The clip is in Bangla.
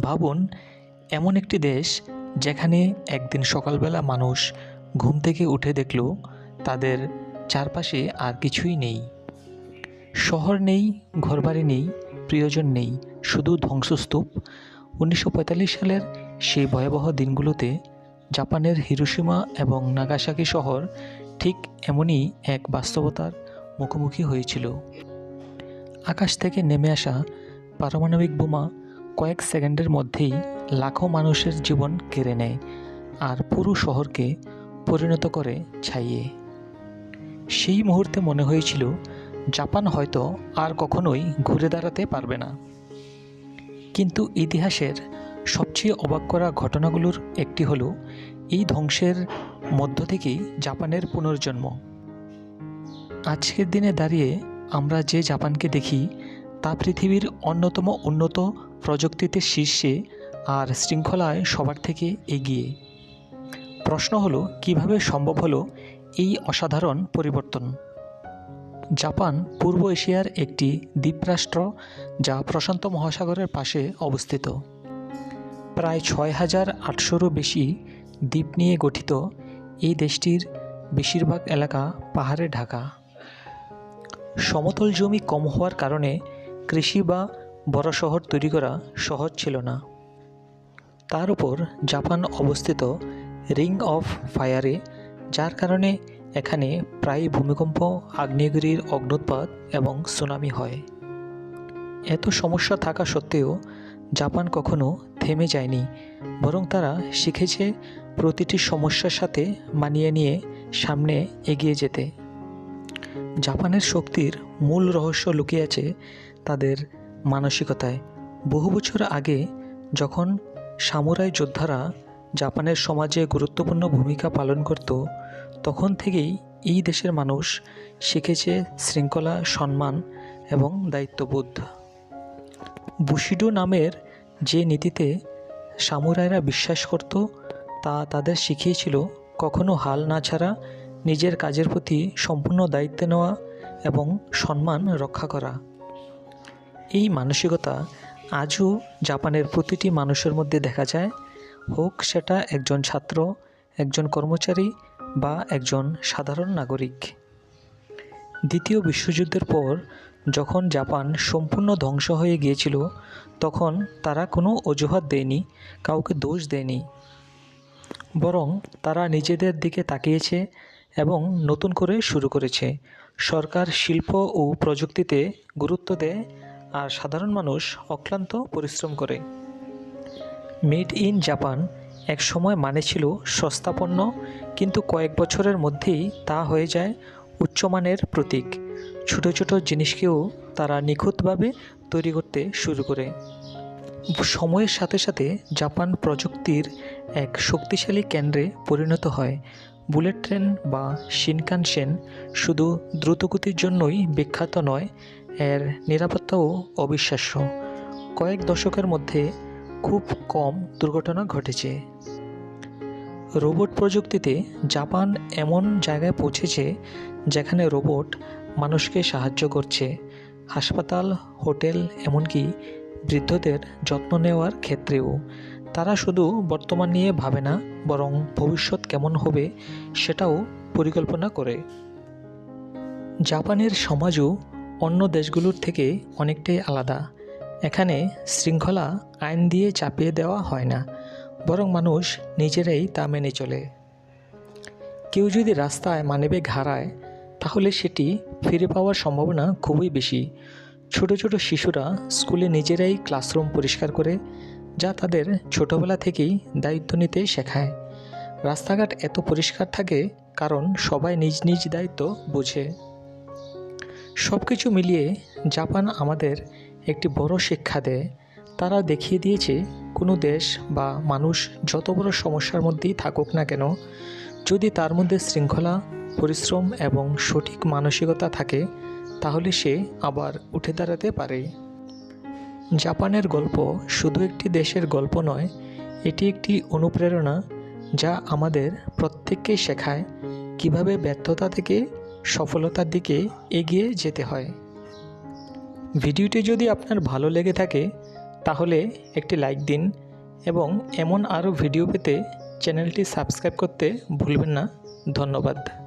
ভাবুন, এমন একটি দেশ যেখানে একদিন সকালবেলা মানুষ ঘুম থেকে উঠে দেখল তাদের চারপাশে আর কিছুই নেই। শহর নেই, ঘরবাড়ি নেই, প্রিয়জন নেই, শুধু ধ্বংসস্তূপ। 1945 সালের সেই ভয়াবহ দিনগুলোতে জাপানের হিরোশিমা এবং নাগাসাকি শহর ঠিক এমনই এক বাস্তবতার মুখোমুখি হয়েছিল। আকাশ থেকে নেমে আসা পারমাণবিক বোমা কয়েক সেকেন্ডের মধ্যেই লাখো মানুষের জীবন কেড়ে নেয় আর পুরো শহরকে পরিণত করে ছাইয়ে। সেই মুহূর্তে মনে হয়েছিল জাপান হয়তো আর কখনোই ঘুরে দাঁড়াতে পারবে না। কিন্তু ইতিহাসের সবচেয়ে অবাক করা ঘটনাগুলোর একটি হলো এই ধ্বংসের মধ্য থেকেই জাপানের পুনর্জন্ম। আজকের দিনে দাঁড়িয়ে আমরা যে জাপানকে দেখি তা পৃথিবীর অন্যতম উন্নত প্রযুক্তিতে শীর্ষে আর শৃঙ্খলায় সবার থেকে এগিয়ে। প্রশ্ন হলো, কিভাবে সম্ভব হলো এই অসাধারণ পরিবর্তন? জাপান পূর্ব এশিয়ার একটি দ্বীপরাষ্ট্র যা প্রশান্ত মহাসাগরের পাশে অবস্থিত। প্রায় 6,800-ও বেশি দ্বীপ নিয়ে গঠিত এই দেশটির বেশিরভাগ এলাকা পাহাড়ে ঢাকা। সমতল জমি কম হওয়ার কারণে কৃষি বা বড় শহর তৈরি করা সহজ ছিল না। তার উপর জাপান অবস্থিত রিং অফ ফায়ারে, যার কারণে এখানে প্রায় ভূমিকম্প, আগ্নেয়গিরির অগ্ন্যুৎপাত এবং সুনামি হয়। এত সমস্যা থাকা সত্ত্বেও জাপান কখনো থেমে যায়নি, বরং তারা শিখেছে প্রতিটি সমস্যার সাথে মানিয়ে নিয়ে সামনে এগিয়ে যেতে। জাপানের শক্তির মূল রহস্য লুকিয়ে আছে তাদের মানসিকতায়। বহু বছর আগে যখন সামুরাই যোদ্ধারা জাপানের সমাজে গুরুত্বপূর্ণ ভূমিকা পালন করত, তখন থেকেই এই দেশের মানুষ শিখেছে শৃঙ্খলা, সম্মান এবং দায়িত্ববোধ। বুশিডো নামের যে নীতিতে সামুরাইরা বিশ্বাস করত, তা তাদের শিখিয়েছিল কখনো হাল না ছাড়া নিজের কাজের প্রতি সম্পূর্ণ দায়িত্ব নেওয়া এবং সম্মান রক্ষা করা। এই মানসিকতা আজও জাপানের প্রতিটি মানুষের মধ্যে দেখা যায়, হোক সেটা একজন ছাত্র, একজন কর্মচারী বা একজন সাধারণ নাগরিক। দ্বিতীয় বিশ্বযুদ্ধের পর যখন জাপান সম্পূর্ণ ধ্বংস হয়ে গিয়েছিল, তখন তারা কোনো অজুহাত দেয়নি, কাউকে দোষ দেয়নি, বরং তারা নিজেদের দিকে তাকিয়েছে এবং নতুন করে শুরু করেছে। সরকার শিল্প ও প্রযুক্তিতে গুরুত্ব দেয় আর সাধারণ মানুষ অক্লান্ত পরিশ্রম করে। মেড ইন জাপান এক সময় মানে ছিল সস্তা পণ্য, কিন্তু কয়েক বছরের মধ্যেই তা হয়ে যায় উচ্চমানের প্রতীক। ছোট ছোট জিনিসকেও তারা নিখুঁতভাবে তৈরি করতে শুরু করে। সময়ের সাথে সাথে জাপান প্রযুক্তির এক শক্তিশালী কেন্দ্রে পরিণত হয়। বুলেট ট্রেন বা শিনকানসেন শুধু দ্রুতগতির জন্যই বিখ্যাত নয়, এর নিরাপত্তাও অবিশ্বাস্য। কয়েক দশকের মধ্যে খুব কম দুর্ঘটনা ঘটেছে। রোবট প্রযুক্তিতে জাপান এমন জায়গায় পৌঁছেছে যেখানে রোবট মানুষকে সাহায্য করছে। হাসপাতাল, হোটেল, এমনকি বৃদ্ধদের যত্ন নেওয়ার ক্ষেত্রেও। তারা শুধু বর্তমান নিয়ে ভাবে না, বরং ভবিষ্যৎ কেমন হবে সেটাও পরিকল্পনা করে। জাপানের সমাজও অন্য দেশগুলোর থেকে অনেকটাই আলাদা। এখানে শৃঙ্খলা আইন দিয়ে চাপিয়ে দেওয়া হয় না, বরং মানুষ নিজেরাই তা মেনে চলে। কেউ যদি রাস্তায় মানিব্যাগ হারায়, তাহলে সেটি ফিরে পাওয়ার সম্ভাবনা খুবই বেশি। ছোট ছোট শিশুরা স্কুলে নিজেরাই ক্লাসরুম পরিষ্কার করে, যা তাদের ছোটবেলা থেকেই দায়িত্ব নিতে শেখায়। রাস্তাঘাট এত পরিষ্কার থাকে কারণ সবাই নিজ নিজ দায়িত্ব বোঝে। সব কিছু মিলিয়ে জাপান আমাদের একটি বড় শিক্ষা দেয়। তারা দেখিয়ে দিয়েছে কোনো দেশ বা মানুষ যত বড় সমস্যার মধ্যেই থাকুক না কেন, যদি তার মধ্যে শৃঙ্খলা, পরিশ্রম এবং সঠিক মানসিকতা থাকে, তাহলে সে আবার উঠে দাঁড়াতে পারে। জাপানের গল্প শুধু একটি দেশের গল্প নয়, এটি একটি অনুপ্রেরণা যা আমাদের প্রত্যেককে শেখায় কিভাবে ব্যর্থতা থেকে সফলতার দিকে এগিয়ে যেতে হয়। ভিডিওটি যদি আপনার ভালো লেগে থাকে তাহলে একটি লাইক দিন এবং এমন আরও ভিডিও পেতে চ্যানেলটি সাবস্ক্রাইব করতে ভুলবেন না। ধন্যবাদ।